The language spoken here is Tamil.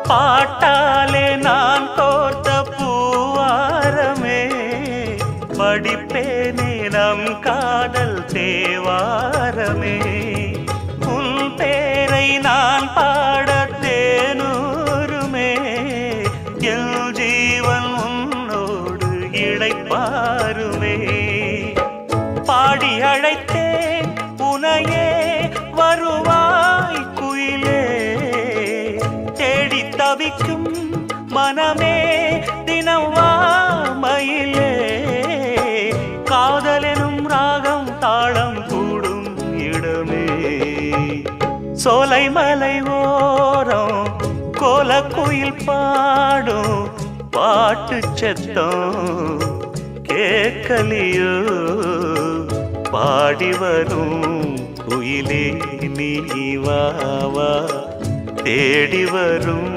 பாட்டாலே நான் கோர்த்த பூவாரமே, படிப்பேனே நம் காதல் தேவாரமே. உன் பேரை நான் பாட தேனூருமே, என் ஜீவன் உன்னோடு இளைப்பாருமே. பாடி அழைத்தேன் உனையே வருவாய் குயிலே, தேடி தவிக்கும் மனமே தினம் வா மயிலே. காதலெனும் ராகம் தாளம் கூடும் இடமே, சோலை மலை ஓரம் கோலக்குயில் பாடும் பாட்டு சத்தம் கேட்கலியோ. பாடி வரும் குயிலே நீ வா வா, தேடி வரும்